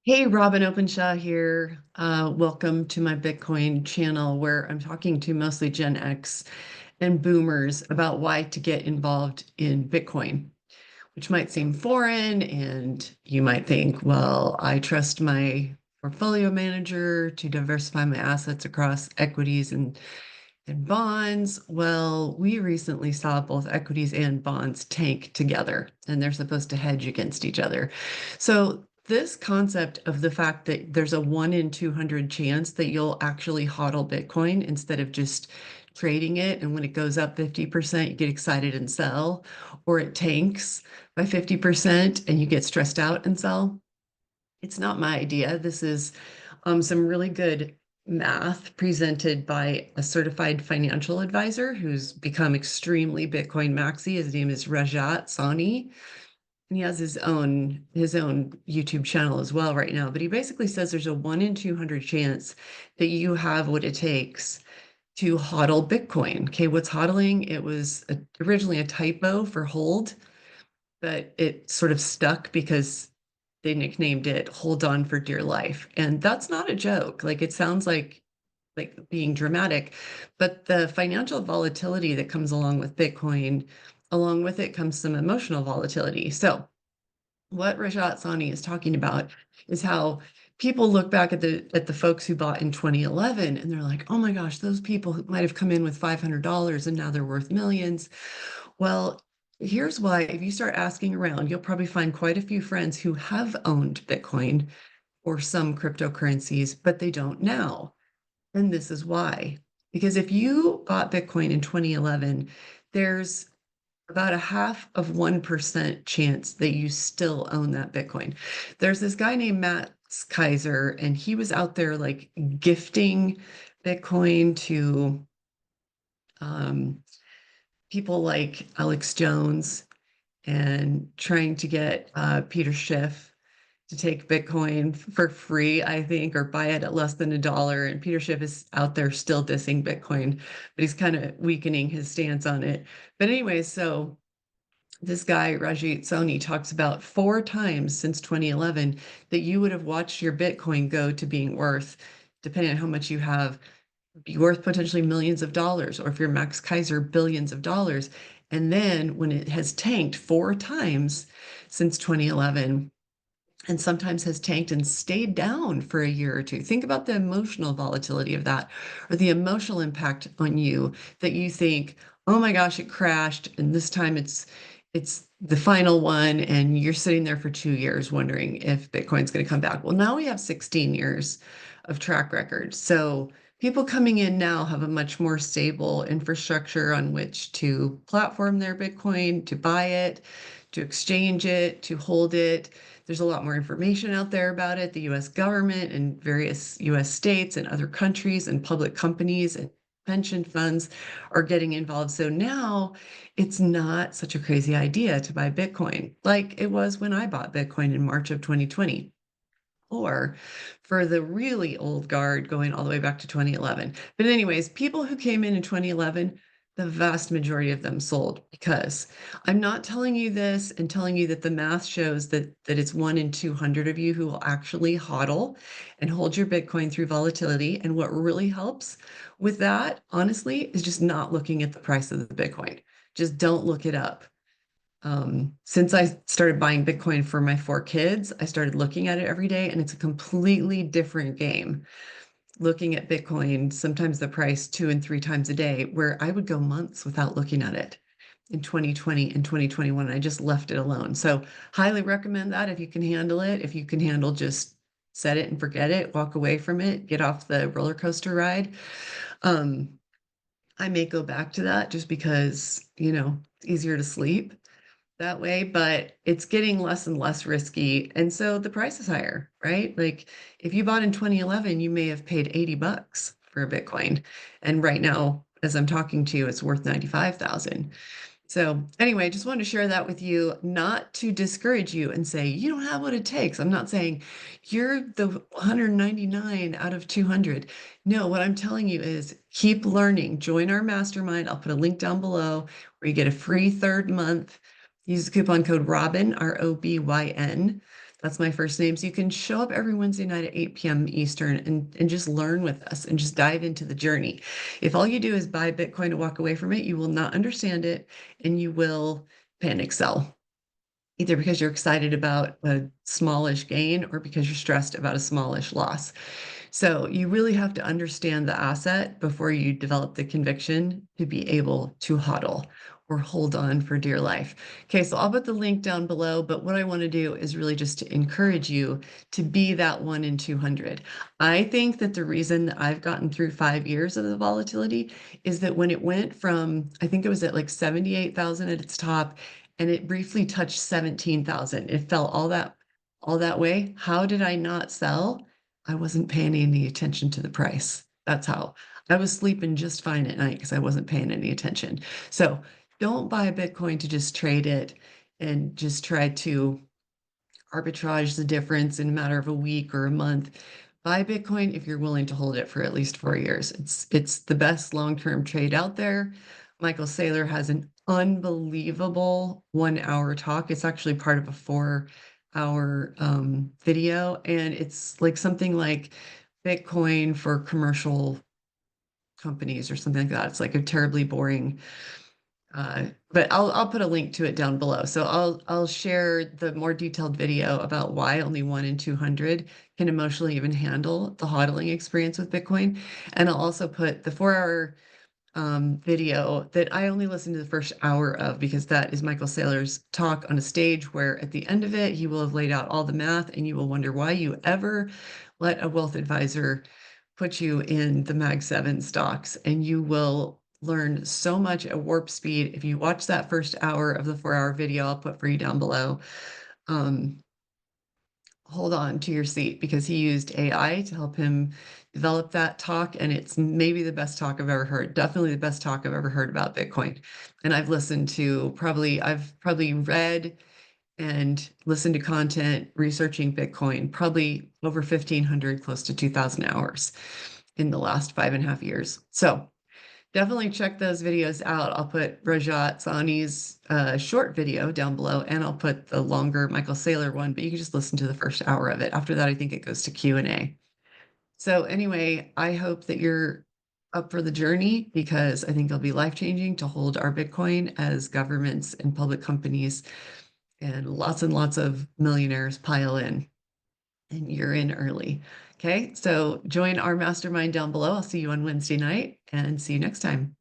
Hey, Robyn Openshaw here. Welcome to my Bitcoin channel where I'm talking to mostly Gen X and boomers about why to get involved in Bitcoin, which might seem foreign. And you might think, well, I trust my portfolio manager to diversify my assets across equities and bonds. Well, we recently saw both equities and bonds tank together, and they're supposed to hedge against each other. So, this concept of the fact that there's a 1 in 200 chance that you'll actually hodl Bitcoin instead of just trading it, and when it goes up 50%, you get excited and sell, or it tanks by 50% and you get stressed out and sell. It's not my idea. This is some really good math presented by a certified financial advisor who's become extremely Bitcoin maxi. His name is Rajat Soni, and he has his own YouTube channel as well right now. But he basically says there's a 1 in 200 chance that you have what it takes to hodl Bitcoin. Okay, what's hodling? It was originally a typo for hold, but it sort of stuck because they nicknamed it Hold On for Dear Life. And that's not a joke. Like it sounds like being dramatic, but the financial volatility that comes along with Bitcoin, along with it comes some emotional volatility. So what Rajat Sani is talking about is how people look back at the folks who bought in 2011 and they're like, oh my gosh, those people who might have come in with $500 and now they're worth millions. Well, here's why. If you start asking around, you'll probably find quite a few friends who have owned Bitcoin or some cryptocurrencies, but they don't now. And this is why. Because if you bought Bitcoin in 2011, there's about a half of 1% chance that you still own that Bitcoin. There's this guy named Max Kaiser, and he was out there like gifting Bitcoin to um, people like Alex Jones and trying to get Peter Schiff to take Bitcoin for free, I think, or buy it at less than $1. And Peter Schiff is out there still dissing Bitcoin, but he's kind of weakening his stance on it. But anyway, so this guy, Rajat Soni, talks about 4 times since 2011 that you would have watched your Bitcoin go to being worth, depending on how much you have, be worth potentially millions of dollars, or if you're Max Kaiser, billions of dollars. And then when it has tanked 4 times since 2011, and sometimes has tanked and stayed down for a year or two. Think about the emotional volatility of that, or the emotional impact on you that you think, oh my gosh, it crashed, and this time it's the final one, and you're sitting there for 2 years wondering if Bitcoin's going to come back. Well, now we have 16 years of track record. So people coming in now have a much more stable infrastructure on which to platform their Bitcoin, to buy it, to exchange it, to hold it. There's a lot more information out there about it. The US government and various US states and other countries and public companies and pension funds are getting involved. So now it's not such a crazy idea to buy Bitcoin like it was when I bought Bitcoin in March of 2020. Or for the really old guard going all the way back to 2011. But anyways, people who came in 2011, the vast majority of them sold, because I'm not telling you this and telling you that the math shows that it's 1 in 200 of you who will actually hodl and hold your Bitcoin through volatility. And what really helps with that, honestly, is just not looking at the price of the Bitcoin. Just don't look it up. Since I started buying Bitcoin for my 4 kids, I started looking at it every day, and it's a completely different game. Looking at Bitcoin, sometimes the price 2 and 3 times a day, where I would go months without looking at it in 2020 and 2021. I just left it alone. So, highly recommend that if you can handle it. If you can handle just set it and forget it, walk away from it, get off the roller coaster ride. Um, I may go back to that just because, it's easier to sleep that way, but it's getting less and less risky. And so the price is higher, right? Like if you bought in 2011, you may have paid $80 for a Bitcoin. And right now, as I'm talking to you, it's worth 95,000. So anyway, just wanted to share that with you, not to discourage you and say, you don't have what it takes. I'm not saying you're the 199 out of 200. No, what I'm telling you is keep learning. Join our mastermind. I'll put a link down below where you get a free 3rd month. Use the coupon code Robyn, Robyn. That's my first name. So you can show up every Wednesday night at 8 p.m. Eastern and just learn with us and just dive into the journey. If all you do is buy Bitcoin and walk away from it, you will not understand it and you will panic sell, either because you're excited about a smallish gain or because you're stressed about a smallish loss. So you really have to understand the asset before you develop the conviction to be able to hodl or hold on for dear life. Okay, so I'll put the link down below, but what I want to do is really just to encourage you to be that 1 in 200. I think that the reason that I've gotten through 5 years of the volatility is that when it went from, I think it was at like 78,000 at its top, and it briefly touched 17,000. It fell all that way. How did I not sell? I wasn't paying any attention to the price. That's how. I was sleeping just fine at night because I wasn't paying any attention. So don't buy a Bitcoin to just trade it and just try to arbitrage the difference in a matter of a week or a month. Buy Bitcoin if you're willing to hold it for at least 4 years. It's the best long-term trade out there. Michael Saylor has an unbelievable 1 hour talk. It's actually part of a 4 hour video, and it's like something like Bitcoin for commercial companies or something like that. It's like a terribly boring but I'll put a link to it down below. So I'll share the more detailed video about why only 1 in 200 can emotionally even handle the hodling experience with Bitcoin. And I'll also put the 4 hour video that I only listened to the first hour of because that is Michael Saylor's talk on a stage where at the end of it, he will have laid out all the math and you will wonder why you ever let a wealth advisor put you in the Mag 7 stocks, and you will learn so much at warp speed. If you watch that first hour of the 4 hour video, I'll put for you down below. Um, hold on to your seat because he used AI to help him develop that talk. And it's maybe the best talk I've ever heard, definitely the best talk I've ever heard about Bitcoin. And I've listened to I've probably read and listened to content researching Bitcoin, probably over 1,500, close to 2,000 hours in the last 5.5 years. So definitely check those videos out. I'll put Rajat Soni's short video down below, and I'll put the longer Michael Saylor one, but you can just listen to the first hour of it. After that, I think it goes to Q&A. So anyway, I hope that you're up for the journey because I think it'll be life-changing to hold our Bitcoin as governments and public companies and lots of millionaires pile in, and you're in early. Okay, so join our mastermind down below. I'll see you on Wednesday night and see you next time.